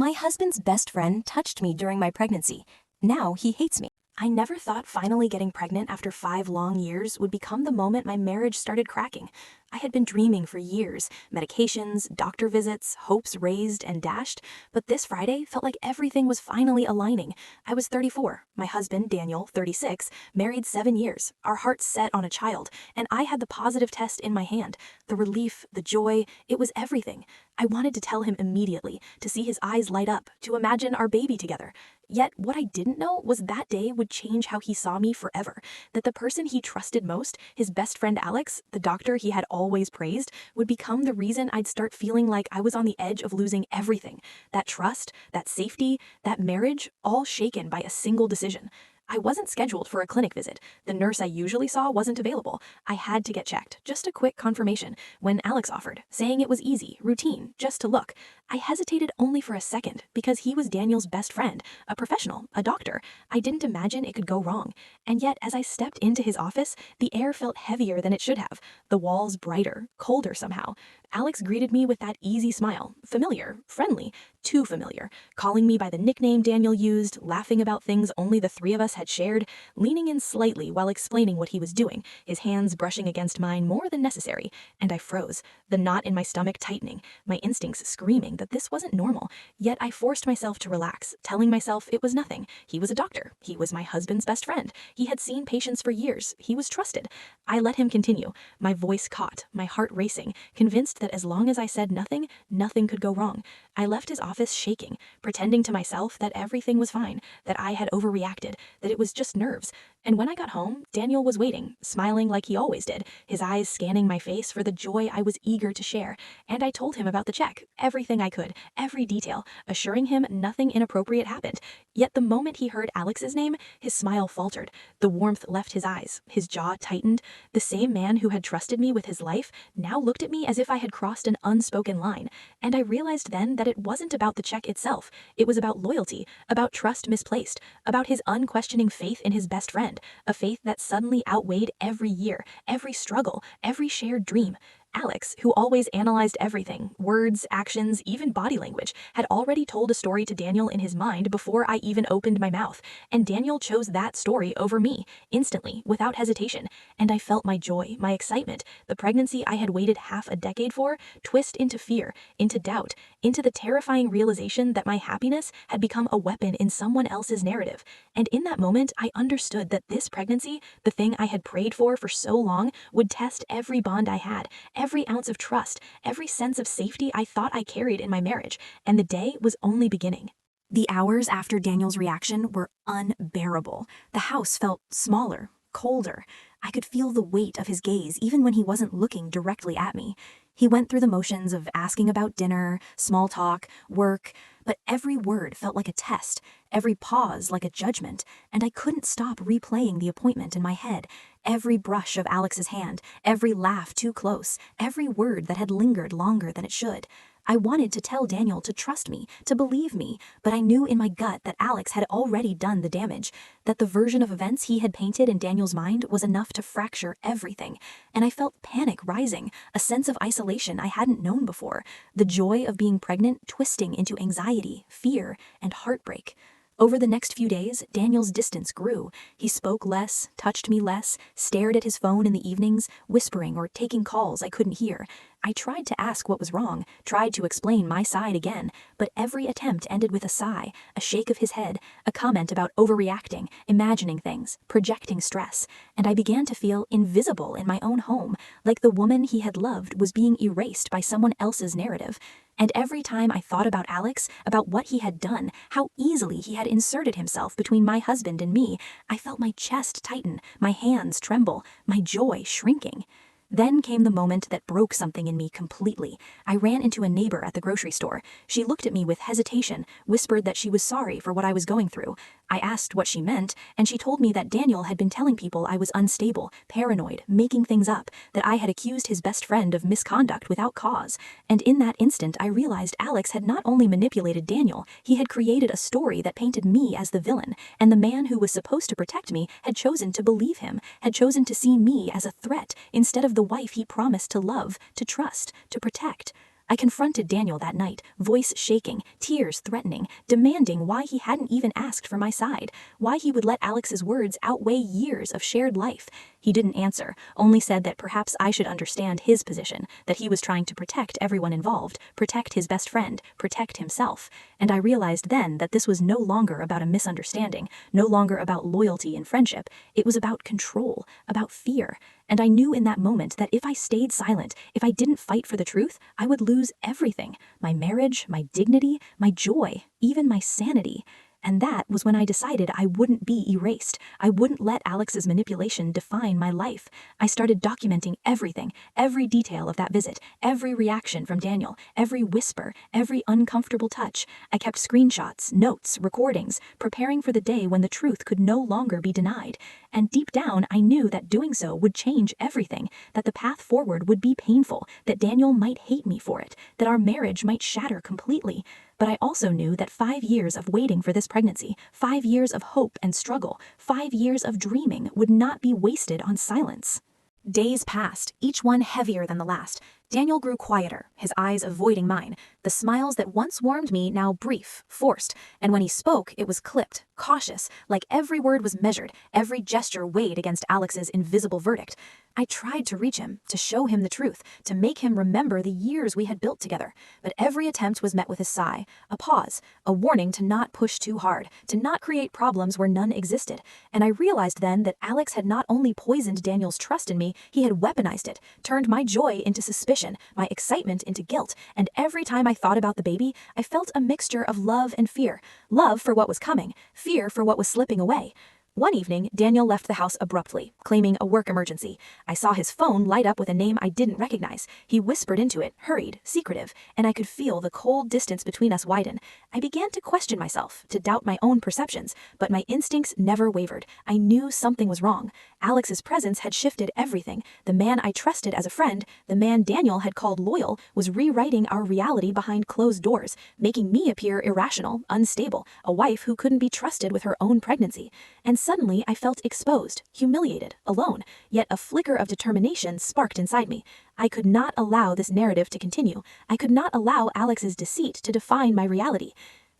My husband's best friend touched me during my pregnancy. Now he hates me. I never thought finally getting pregnant after 5 long years would become the moment my marriage started cracking. I had been dreaming for years, medications, doctor visits, hopes raised and dashed, but this Friday felt like everything was finally aligning. I was 34, my husband, Daniel, 36, married 7 years, our hearts set on a child, and I had the positive test in my hand. The relief, the joy, it was everything. I wanted to tell him immediately, to see his eyes light up, to imagine our baby together. Yet what I didn't know was that day would change how he saw me forever, that the person he trusted most, his best friend Alex, the doctor he had always praised, would become the reason I'd start feeling like I was on the edge of losing everything. That trust, that safety, that marriage, all shaken by a single decision. I wasn't scheduled for a clinic visit. The nurse I usually saw wasn't available. I had to get checked, just a quick confirmation, when Alex offered, saying it was easy, routine, just to look. I hesitated only for a second, because he was Daniel's best friend, a professional, a doctor. I didn't imagine it could go wrong. And yet, as I stepped into his office, the air felt heavier than it should have, the walls brighter, colder somehow. Alex greeted me with that easy smile, familiar, friendly, too familiar, calling me by the nickname Daniel used, laughing about things only the three of us had shared, leaning in slightly while explaining what he was doing, his hands brushing against mine more than necessary, and I froze, the knot in my stomach tightening, my instincts screaming that this wasn't normal. Yet I forced myself to relax, telling myself it was nothing. He was a doctor. He was my husband's best friend. He had seen patients for years. He was trusted. I let him continue, my voice caught, my heart racing, convinced that as long as I said nothing, nothing could go wrong. I left his office shaking, pretending to myself that everything was fine, that I had overreacted, that it was just nerves. And when I got home, Daniel was waiting, smiling like he always did, his eyes scanning my face for the joy I was eager to share. And I told him about the check, everything I could, every detail, assuring him nothing inappropriate happened. Yet the moment he heard Alex's name, his smile faltered, the warmth left his eyes, his jaw tightened. The same man who had trusted me with his life now looked at me as if I had crossed an unspoken line. And I realized then that it wasn't about the check itself. It was about loyalty, about trust misplaced, about his unquestioning faith in his best friend, a faith that suddenly outweighed every year, every struggle, every shared dream. Alex, who always analyzed everything, words, actions, even body language, had already told a story to Daniel in his mind before I even opened my mouth, and Daniel chose that story over me, instantly, without hesitation, and I felt my joy, my excitement, the pregnancy I had waited half a decade for, twist into fear, into doubt, into the terrifying realization that my happiness had become a weapon in someone else's narrative. And in that moment, I understood that this pregnancy, the thing I had prayed for so long, would test every bond I had, every ounce of trust, every sense of safety I thought I carried in my marriage, and the day was only beginning. The hours after Daniel's reaction were unbearable. The house felt smaller, colder. I could feel the weight of his gaze even when he wasn't looking directly at me. He went through the motions of asking about dinner, small talk, work, but every word felt like a test, every pause like a judgment, and I couldn't stop replaying the appointment in my head. Every brush of Alex's hand, every laugh too close, every word that had lingered longer than it should. I wanted to tell Daniel to trust me, to believe me, but I knew in my gut that Alex had already done the damage, that the version of events he had painted in Daniel's mind was enough to fracture everything. And I felt panic rising, a sense of isolation I hadn't known before, the joy of being pregnant twisting into anxiety, fear, and heartbreak. Over the next few days, Daniel's distance grew. He spoke less, touched me less, stared at his phone in the evenings, whispering or taking calls I couldn't hear. I tried to ask what was wrong, tried to explain my side again, but every attempt ended with a sigh, a shake of his head, a comment about overreacting, imagining things, projecting stress, and I began to feel invisible in my own home, like the woman he had loved was being erased by someone else's narrative. And every time I thought about Alex, about what he had done, how easily he had inserted himself between my husband and me, I felt my chest tighten, my hands tremble, my joy shrinking. Then came the moment that broke something in me completely. I ran into a neighbor at the grocery store. She looked at me with hesitation, whispered that she was sorry for what I was going through. I asked what she meant, and she told me that Daniel had been telling people I was unstable, paranoid, making things up, that I had accused his best friend of misconduct without cause. And in that instant, I realized Alex had not only manipulated Daniel, he had created a story that painted me as the villain, and the man who was supposed to protect me had chosen to believe him, had chosen to see me as a threat instead of the wife he promised to love, to trust, to protect. I confronted Daniel that night, voice shaking, tears threatening, demanding why he hadn't even asked for my side, why he would let Alex's words outweigh years of shared life. He didn't answer, only said that perhaps I should understand his position, that he was trying to protect everyone involved, protect his best friend, protect himself. And I realized then that this was no longer about a misunderstanding, no longer about loyalty and friendship. It was about control, about fear. And I knew in that moment that if I stayed silent, if I didn't fight for the truth, I would lose everything. My marriage, my dignity, my joy, even my sanity. And that was when I decided I wouldn't be erased. I wouldn't let Alex's manipulation define my life. I started documenting everything, every detail of that visit, every reaction from Daniel, every whisper, every uncomfortable touch. I kept screenshots, notes, recordings, preparing for the day when the truth could no longer be denied. And deep down, I knew that doing so would change everything, that the path forward would be painful, that Daniel might hate me for it, that our marriage might shatter completely. But I also knew that 5 years of waiting for this pregnancy, 5 years of hope and struggle, 5 years of dreaming would not be wasted on silence. Days passed, each one heavier than the last. Daniel grew quieter, his eyes avoiding mine. The smiles that once warmed me now brief, forced, and when he spoke, it was clipped, cautious, like every word was measured, every gesture weighed against Alex's invisible verdict. I tried to reach him, to show him the truth, to make him remember the years we had built together, but every attempt was met with a sigh, a pause, a warning to not push too hard, to not create problems where none existed. And I realized then that Alex had not only poisoned Daniel's trust in me, he had weaponized it, turned my joy into suspicion, my excitement into guilt, and every time I thought about the baby, I felt a mixture of love and fear. Love for what was coming, fear for what was slipping away. One evening, Daniel left the house abruptly, claiming a work emergency. I saw his phone light up with a name I didn't recognize. He whispered into it, hurried, secretive, and I could feel the cold distance between us widen. I began to question myself, to doubt my own perceptions, but my instincts never wavered. I knew something was wrong. Alex's presence had shifted everything. The man I trusted as a friend, the man Daniel had called loyal, was rewriting our reality behind closed doors, making me appear irrational, unstable, a wife who couldn't be trusted with her own pregnancy. And suddenly I felt exposed, humiliated, alone, yet a flicker of determination sparked inside me. I could not allow this narrative to continue. I could not allow Alex's deceit to define my reality.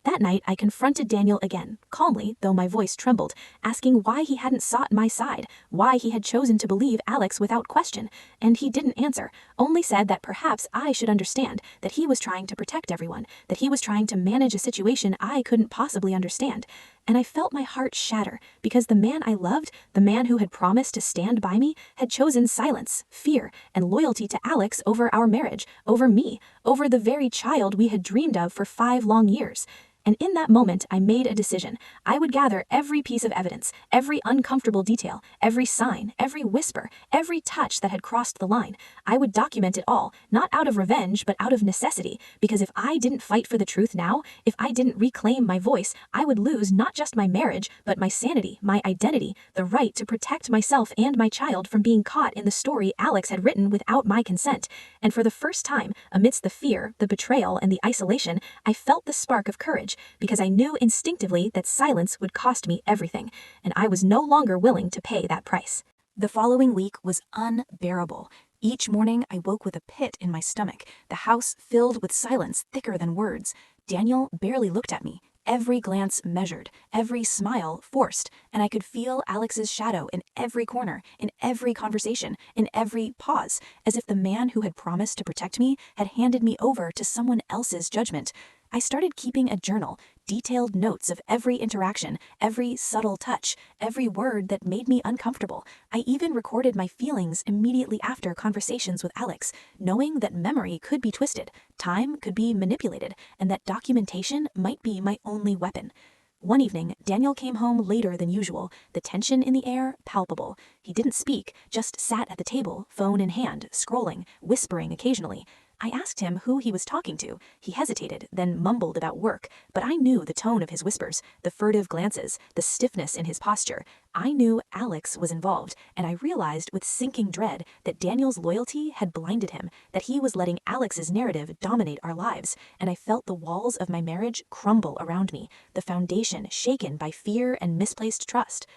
That night, I confronted Daniel again, calmly, though my voice trembled, asking why he hadn't sought my side, why he had chosen to believe Alex without question. And he didn't answer, only said that perhaps I should understand, that he was trying to protect everyone, that he was trying to manage a situation I couldn't possibly understand. And I felt my heart shatter, because the man I loved, the man who had promised to stand by me, had chosen silence, fear, and loyalty to Alex over our marriage, over me, over the very child we had dreamed of for 5 long years. And in that moment, I made a decision. I would gather every piece of evidence, every uncomfortable detail, every sign, every whisper, every touch that had crossed the line. I would document it all, not out of revenge, but out of necessity, because if I didn't fight for the truth now, if I didn't reclaim my voice, I would lose not just my marriage, but my sanity, my identity, the right to protect myself and my child from being caught in the story Alex had written without my consent. And for the first time, amidst the fear, the betrayal, and the isolation, I felt the spark of courage, because I knew instinctively that silence would cost me everything, and I was no longer willing to pay that price. The following week was unbearable. Each morning I woke with a pit in my stomach, the house filled with silence thicker than words. Daniel barely looked at me, every glance measured, every smile forced, and I could feel Alex's shadow in every corner, in every conversation, in every pause, as if the man who had promised to protect me had handed me over to someone else's judgment. I started keeping a journal, detailed notes of every interaction, every subtle touch, every word that made me uncomfortable. I even recorded my feelings immediately after conversations with Alex, knowing that memory could be twisted, time could be manipulated, and that documentation might be my only weapon. One evening, Daniel came home later than usual, the tension in the air palpable. He didn't speak, just sat at the table, phone in hand, scrolling, whispering occasionally. I asked him who he was talking to. He hesitated, then mumbled about work, but I knew the tone of his whispers, the furtive glances, the stiffness in his posture. I knew Alex was involved, and I realized with sinking dread that Daniel's loyalty had blinded him, that he was letting Alex's narrative dominate our lives, and I felt the walls of my marriage crumble around me, the foundation shaken by fear and misplaced trust.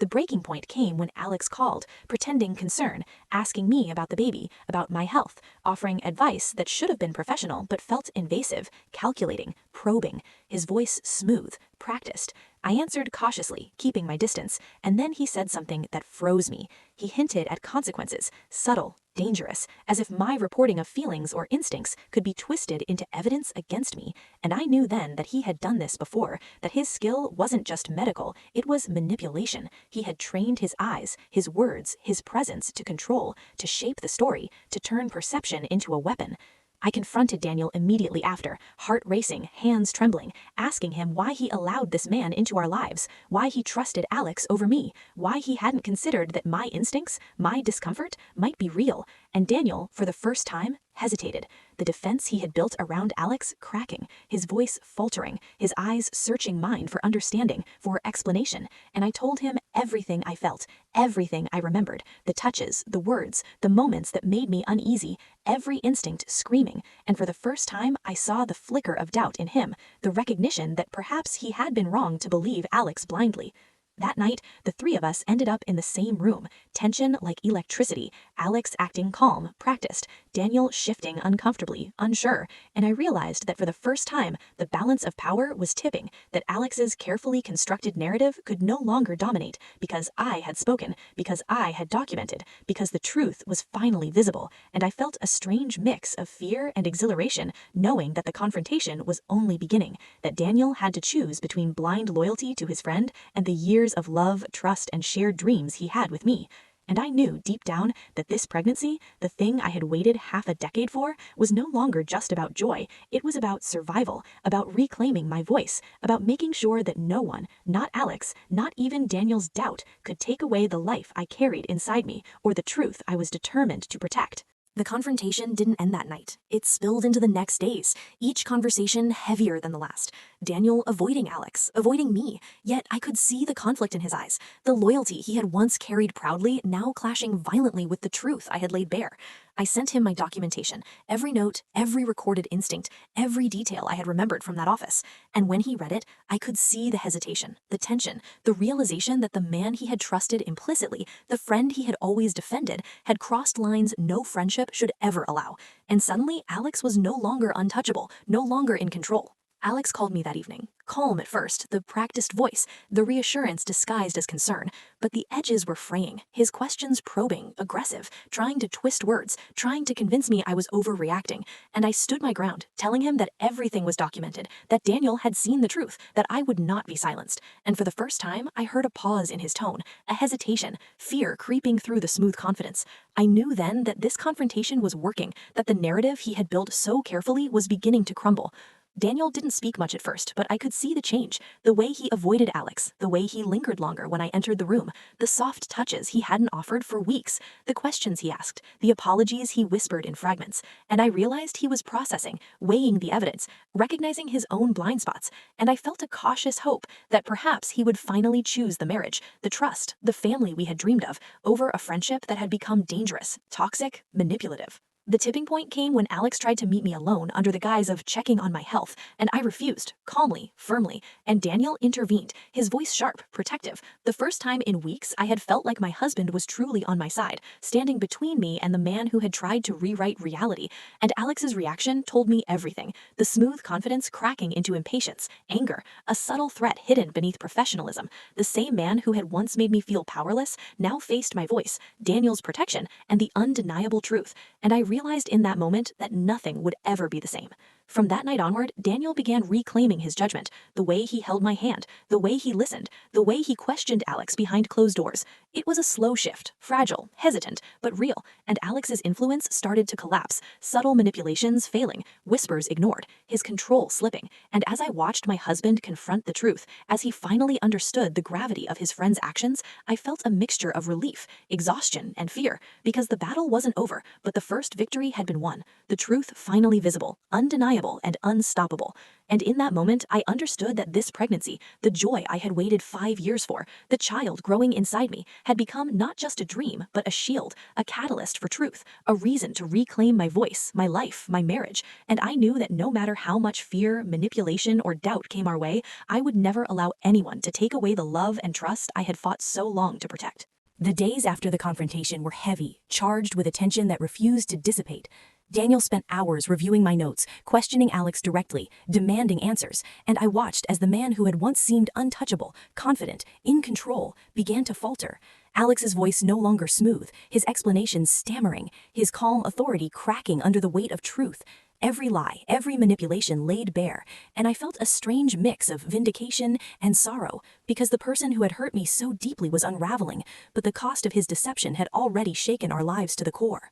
The breaking point came when Alex called, pretending concern, asking me about the baby, about my health, offering advice that should have been professional but felt invasive, calculating, probing, his voice smooth, practiced. I answered cautiously, keeping my distance, and then he said something that froze me. He hinted at consequences, subtle, dangerous, as if my reporting of feelings or instincts could be twisted into evidence against me, and I knew then that he had done this before, that his skill wasn't just medical, it was manipulation. He had trained his eyes, his words, his presence to control, to shape the story, to turn perception into a weapon. I confronted Daniel immediately after, heart racing, hands trembling, asking him why he allowed this man into our lives, why he trusted Alex over me, why he hadn't considered that my instincts, my discomfort, might be real. And Daniel, for the first time, hesitated, the defense he had built around Alex cracking, his voice faltering, his eyes searching mine for understanding, for explanation. And I told him everything I felt, everything I remembered, the touches, the words, the moments that made me uneasy, every instinct screaming. And for the first time, I saw the flicker of doubt in him, the recognition that perhaps he had been wrong to believe Alex blindly. That night, the three of us ended up in the same room, tension like electricity, Alex acting calm, practiced, Daniel shifting uncomfortably, unsure, and I realized that for the first time, the balance of power was tipping, that Alex's carefully constructed narrative could no longer dominate, because I had spoken, because I had documented, because the truth was finally visible, and I felt a strange mix of fear and exhilaration, knowing that the confrontation was only beginning, that Daniel had to choose between blind loyalty to his friend and the years of love, trust, and shared dreams he had with me. And I knew deep down that this pregnancy, the thing I had waited half a decade for, was no longer just about joy. It was about survival, about reclaiming my voice, about making sure that no one, not Alex, not even Daniel's doubt, could take away the life I carried inside me or the truth I was determined to protect. The confrontation didn't end that night. It spilled into the next days, each conversation heavier than the last. Daniel avoiding Alex, avoiding me, yet I could see the conflict in his eyes, the loyalty he had once carried proudly now clashing violently with the truth I had laid bare. I sent him my documentation, every note, every recorded instinct, every detail I had remembered from that office. And when he read it, I could see the hesitation, the tension, the realization that the man he had trusted implicitly, the friend he had always defended, had crossed lines no friendship should ever allow. And suddenly, Alex was no longer untouchable, no longer in control. Alex called me that evening, calm at first, the practiced voice, the reassurance disguised as concern, but the edges were fraying, his questions probing, aggressive, trying to twist words, trying to convince me I was overreacting, and I stood my ground, telling him that everything was documented, that Daniel had seen the truth, that I would not be silenced. And for the first time, I heard a pause in his tone, a hesitation, fear creeping through the smooth confidence. I knew then that this confrontation was working, that the narrative he had built so carefully was beginning to crumble. Daniel didn't speak much at first, but I could see the change. The way he avoided Alex, the way he lingered longer when I entered the room, the soft touches he hadn't offered for weeks, the questions he asked, the apologies he whispered in fragments. And I realized he was processing, weighing the evidence, recognizing his own blind spots. And I felt a cautious hope that perhaps he would finally choose the marriage, the trust, the family we had dreamed of, over a friendship that had become dangerous, toxic, manipulative. The tipping point came when Alex tried to meet me alone under the guise of checking on my health, and I refused, calmly, firmly, and Daniel intervened, his voice sharp, protective. The first time in weeks I had felt like my husband was truly on my side, standing between me and the man who had tried to rewrite reality, and Alex's reaction told me everything, the smooth confidence cracking into impatience, anger, a subtle threat hidden beneath professionalism. The same man who had once made me feel powerless now faced my voice, Daniel's protection, and the undeniable truth, and I realized in that moment that nothing would ever be the same. From that night onward, Daniel began reclaiming his judgment, the way he held my hand, the way he listened, the way he questioned Alex behind closed doors. It was a slow shift, fragile, hesitant, but real, and Alex's influence started to collapse, subtle manipulations failing, whispers ignored, his control slipping. And as I watched my husband confront the truth, as he finally understood the gravity of his friend's actions, I felt a mixture of relief, exhaustion, and fear, because the battle wasn't over, but the first victory had been won, the truth finally visible, undeniable, undeniable and unstoppable. And in that moment, I understood that this pregnancy, the joy I had waited 5 years for, the child growing inside me, had become not just a dream, but a shield, a catalyst for truth, a reason to reclaim my voice, my life, my marriage. And I knew that no matter how much fear, manipulation, or doubt came our way, I would never allow anyone to take away the love and trust I had fought so long to protect. The days after the confrontation were heavy, charged with a tension that refused to dissipate. Daniel spent hours reviewing my notes, questioning Alex directly, demanding answers, and I watched as the man who had once seemed untouchable, confident, in control, began to falter. Alex's voice no longer smooth, his explanations stammering, his calm authority cracking under the weight of truth. Every lie, every manipulation laid bare, and I felt a strange mix of vindication and sorrow, because the person who had hurt me so deeply was unraveling, but the cost of his deception had already shaken our lives to the core.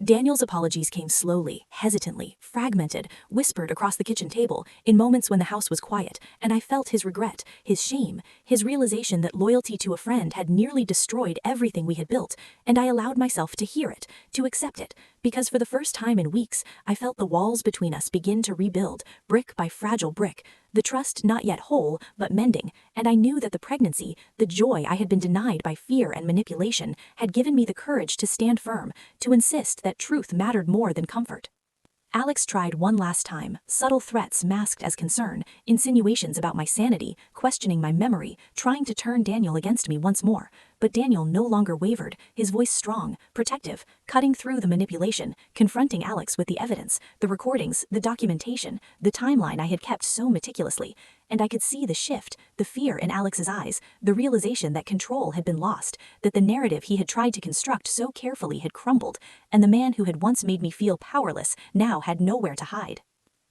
Daniel's apologies came slowly, hesitantly, fragmented, whispered across the kitchen table, in moments when the house was quiet, and I felt his regret, his shame, his realization that loyalty to a friend had nearly destroyed everything we had built, and I allowed myself to hear it, to accept it, because for the first time in weeks, I felt the walls between us begin to rebuild, brick by fragile brick, the trust not yet whole, but mending, and I knew that the pregnancy, the joy I had been denied by fear and manipulation, had given me the courage to stand firm, to insist that truth mattered more than comfort. Alex tried one last time, subtle threats masked as concern, insinuations about my sanity, questioning my memory, trying to turn Daniel against me once more. But Daniel no longer wavered, his voice strong, protective, cutting through the manipulation, confronting Alex with the evidence, the recordings, the documentation, the timeline I had kept so meticulously. And I could see the shift, the fear in Alex's eyes, the realization that control had been lost, that the narrative he had tried to construct so carefully had crumbled, and the man who had once made me feel powerless now had nowhere to hide.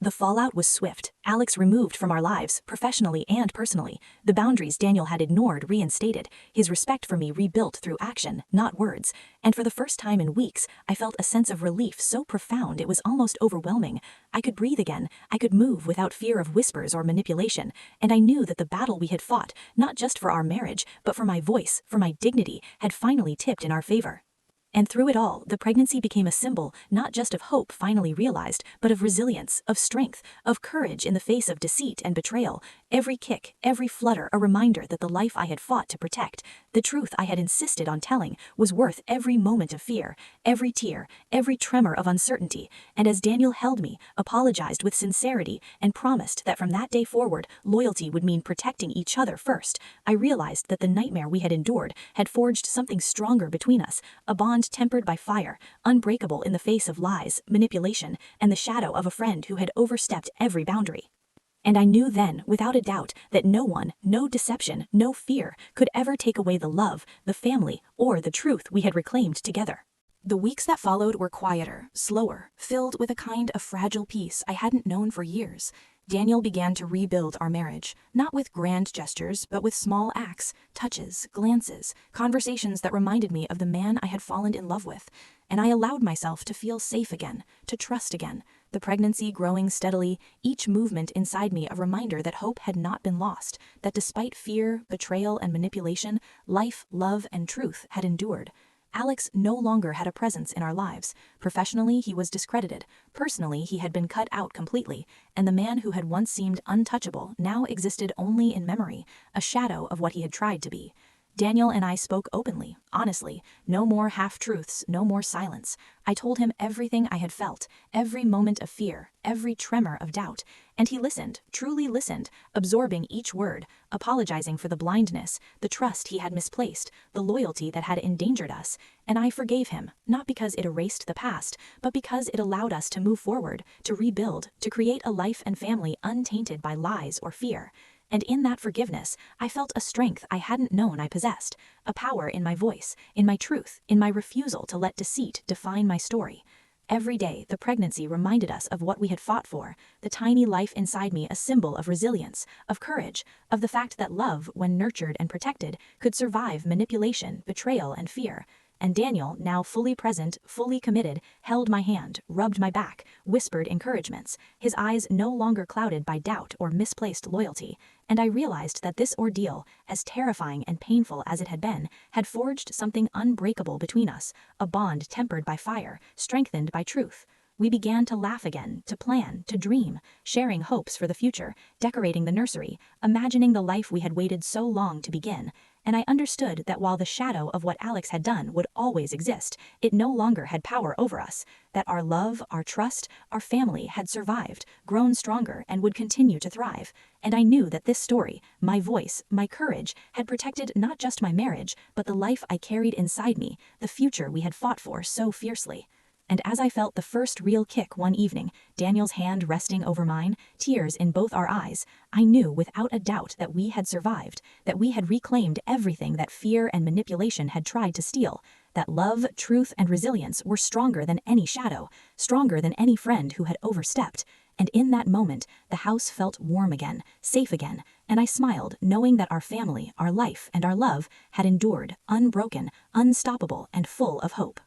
The fallout was swift. Alex removed from our lives, professionally and personally. The boundaries Daniel had ignored reinstated, his respect for me rebuilt through action, not words. And for the first time in weeks, I felt a sense of relief so profound it was almost overwhelming. I could breathe again, I could move without fear of whispers or manipulation, and I knew that the battle we had fought, not just for our marriage, but for my voice, for my dignity, had finally tipped in our favor. And through it all, the pregnancy became a symbol, not just of hope finally realized, but of resilience, of strength, of courage in the face of deceit and betrayal. Every kick, every flutter, a reminder that the life I had fought to protect, the truth I had insisted on telling, was worth every moment of fear, every tear, every tremor of uncertainty. And as Daniel held me, apologized with sincerity, and promised that from that day forward, loyalty would mean protecting each other first, I realized that the nightmare we had endured had forged something stronger between us, a bond tempered by fire, unbreakable in the face of lies, manipulation, and the shadow of a friend who had overstepped every boundary. And I knew then, without a doubt, that no one, no deception, no fear could ever take away the love, the family, or the truth we had reclaimed together. The weeks that followed were quieter, slower, filled with a kind of fragile peace I hadn't known for years. Daniel began to rebuild our marriage, not with grand gestures, but with small acts, touches, glances, conversations that reminded me of the man I had fallen in love with. And I allowed myself to feel safe again, to trust again. The pregnancy growing steadily, each movement inside me a reminder that hope had not been lost, that despite fear, betrayal, and manipulation, life, love, and truth had endured. Alex no longer had a presence in our lives. Professionally, he was discredited. Personally, he had been cut out completely, and the man who had once seemed untouchable now existed only in memory, a shadow of what he had tried to be. Daniel and I spoke openly, honestly, no more half-truths, no more silence. I told him everything I had felt, every moment of fear, every tremor of doubt, and he listened, truly listened, absorbing each word, apologizing for the blindness, the trust he had misplaced, the loyalty that had endangered us, and I forgave him, not because it erased the past, but because it allowed us to move forward, to rebuild, to create a life and family untainted by lies or fear. And in that forgiveness, I felt a strength I hadn't known I possessed, a power in my voice, in my truth, in my refusal to let deceit define my story. Every day, the pregnancy reminded us of what we had fought for, the tiny life inside me a symbol of resilience, of courage, of the fact that love, when nurtured and protected, could survive manipulation, betrayal, and fear. And Daniel, now fully present, fully committed, held my hand, rubbed my back, whispered encouragements, his eyes no longer clouded by doubt or misplaced loyalty. And I realized that this ordeal, as terrifying and painful as it had forged something unbreakable between us, a bond tempered by fire, strengthened by truth. We began to laugh again, to plan, to dream, sharing hopes for the future, decorating the nursery, imagining the life we had waited so long to begin. And I understood that while the shadow of what Alex had done would always exist, it no longer had power over us, that our love, our trust, our family had survived, grown stronger, and would continue to thrive. And I knew that this story, my voice, my courage, had protected not just my marriage, but the life I carried inside me, the future we had fought for so fiercely. And as I felt the first real kick one evening, Daniel's hand resting over mine, tears in both our eyes, I knew without a doubt that we had survived, that we had reclaimed everything that fear and manipulation had tried to steal, that love, truth, and resilience were stronger than any shadow, stronger than any friend who had overstepped. And in that moment, the house felt warm again, safe again, and I smiled, knowing that our family, our life, and our love had endured, unbroken, unstoppable, and full of hope.